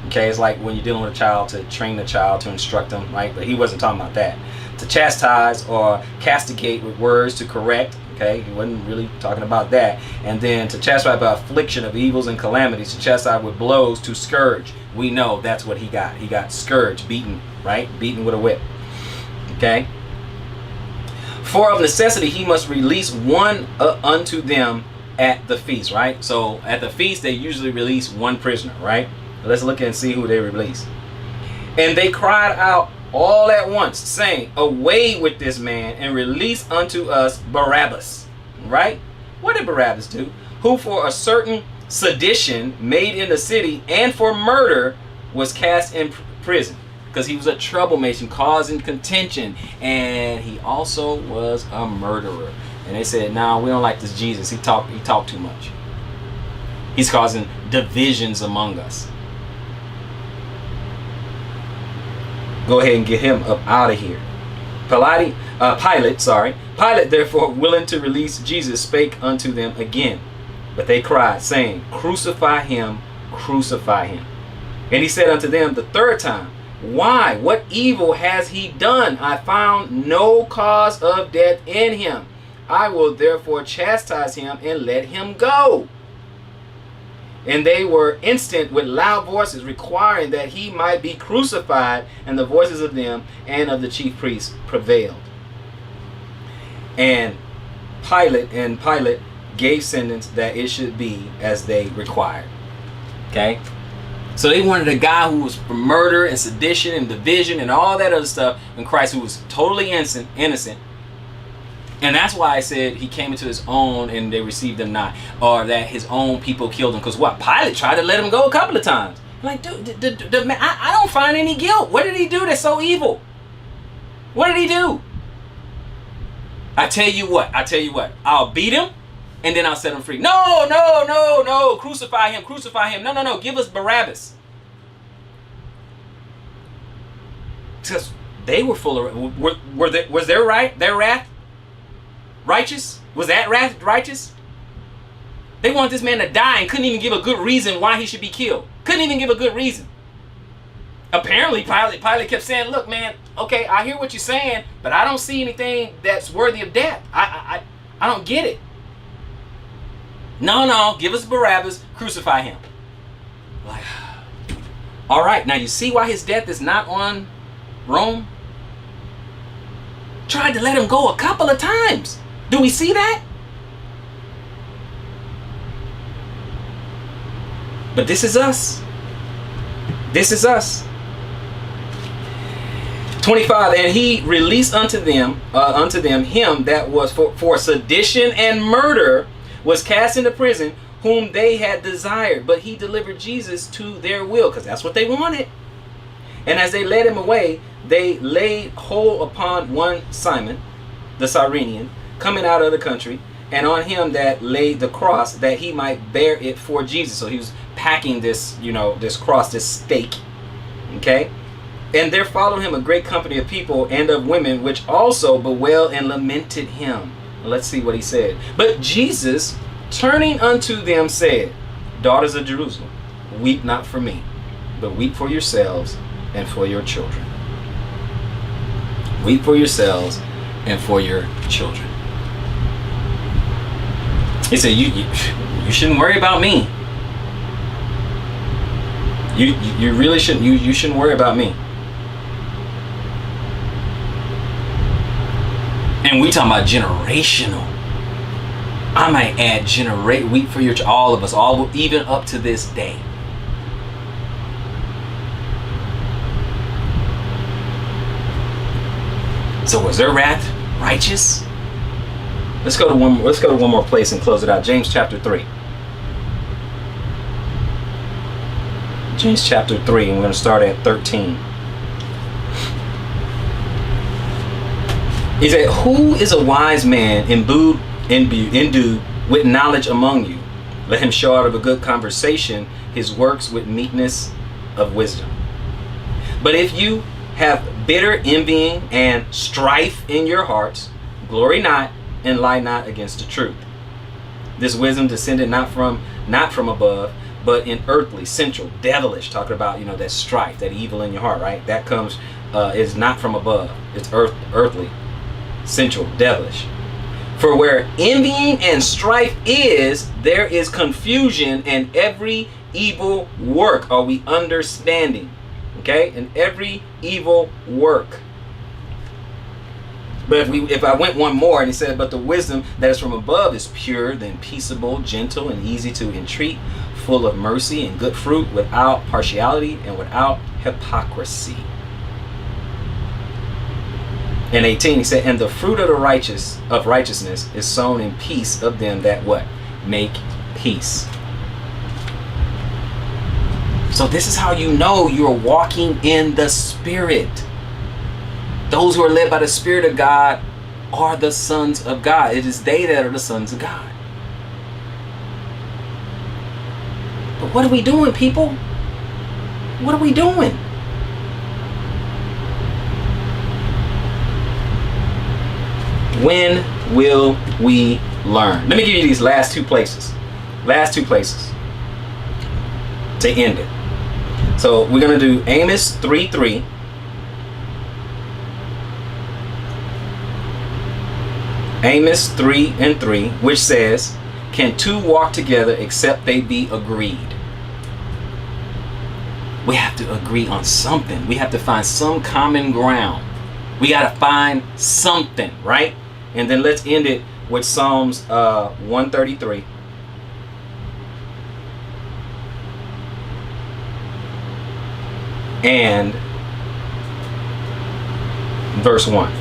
Okay, it's like when you're dealing with a child, to train the child, to instruct them, right? But he wasn't talking about that. To chastise or castigate with words, to correct. Okay, he wasn't really talking about that. And then to chastise by affliction of evils and calamities, to chastise with blows, to scourge. We know that's what he got. He got scourged, beaten, right? Beaten with a whip. Okay. For of necessity he must release one unto them at the feast, right? So at the feast they usually release one prisoner, right? Let's look and see who they release. And they cried out all at once, saying, away with this man, and release unto us Barabbas. Right? What did Barabbas do? Who for a certain sedition made in the city, and for murder was cast in prison. Because he was a troublemaker, causing contention, and he also was a murderer. And they said, nah, we don't like this Jesus. He talked too much. He's causing divisions among us. Go ahead and get him up out of here. Pilate, therefore, willing to release Jesus, spake unto them again. But they cried, saying, crucify him, crucify him. And he said unto them the third time, why? What evil has he done? I found no cause of death in him. I will therefore chastise him and let him go. And they were instant with loud voices, requiring that he might be crucified, and the voices of them and of the chief priests prevailed. And Pilate gave sentence that it should be as they required. Okay? So they wanted a guy who was for murder and sedition and division and all that other stuff, and Christ, who was totally innocent. And that's why I said he came into his own and they received him not, or that his own people killed him. Because what? Pilate tried to let him go a couple of times. Like, dude, the man, I don't find any guilt. What did he do that's so evil? What did he do? I tell you what. I'll beat him and then I'll set him free. No. Crucify him. No. Give us Barabbas. Because they were full of, was their wrath righteous? Was that wrath righteous? They want this man to die and couldn't even give a good reason why he should be killed. Couldn't even give a good reason. Apparently, Pilate kept saying, look, man, okay, I hear what you're saying, but I don't see anything that's worthy of death. I don't get it. No, give us Barabbas, crucify him. Like, all right, now you see why his death is not on Rome? Tried to let him go a couple of times. Do we see that? But this is us. 25, and he released unto them him that was for sedition and murder, was cast into prison, whom they had desired, but he delivered Jesus to their will, because that's what they wanted. And as they led him away, they laid hold upon one Simon, the Cyrenian, coming out of the country, and on him that laid the cross, that he might bear it for Jesus. So he was packing this, this cross, this stake. Okay? And there followed him a great company of people and of women, which also bewailed and lamented him. Let's see what he said. But Jesus, turning unto them, said, daughters of Jerusalem, weep not for me, but weep for yourselves and for your children. Weep for yourselves and for your children. He said, you shouldn't worry about me. You really shouldn't. You shouldn't worry about me. And we talking about generational. I might add wheat for all of us, even up to this day. So was their wrath righteous? Let's go to one more place and close it out. James chapter 3. James chapter 3, and we're going to start at 13. He said, "Who is a wise man endued with knowledge among you? Let him show out of a good conversation his works with meekness of wisdom. But if you have bitter envying and strife in your hearts, glory not and lie not against the truth. This wisdom descended not from above, but in earthly, sensual, devilish," talking about, that strife, that evil in your heart, right? That comes, is not from above. It's earthly, sensual, devilish. "For where envying and strife is, there is confusion and every evil work." Are we understanding? Okay? And every evil work. But if I went one more, and he said, "But the wisdom that is from above is pure, then peaceable, gentle, and easy to entreat, full of mercy and good fruit, without partiality and without hypocrisy." In 18, he said, "And the fruit of the righteousness is sown in peace of them that" what? "Make peace." So this is how you know you're walking in the Spirit. Those who are led by the Spirit of God are the sons of God. It is they that are the sons of God. But what are we doing, people? What are we doing? When will we learn? Let me give you these last two places. To end it. So we're going to do Amos 3:3. Amos 3:3, which says, "Can two walk together except they be agreed?" We have to agree on something. We have to find some common ground. We got to find something, right? And then let's end it with Psalms 133. And verse 1.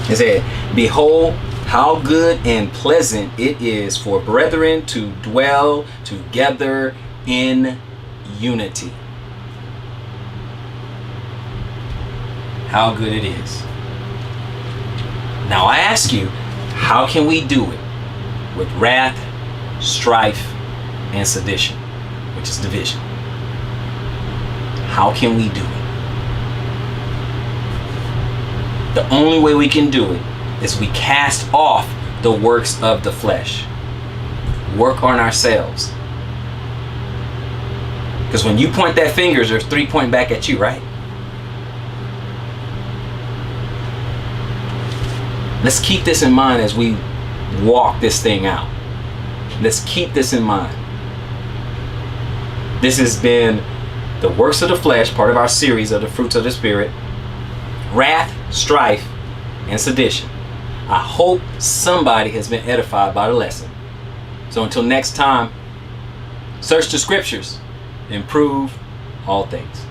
It said, "Behold, how good and pleasant it is for brethren to dwell together in unity." How good it is. Now I ask you, how can we do it with wrath, strife, and sedition, which is division? How can we do it? The only way we can do it is we cast off the works of the flesh. Work on ourselves. Because when you point that finger, there's three pointing back at you, right? Let's keep this in mind as we walk this thing out. Let's keep this in mind. This has been the works of the flesh, part of our series of the fruits of the Spirit. Wrath, strife, and sedition. I hope somebody has been edified by the lesson. So until next time, search the scriptures, improve all things.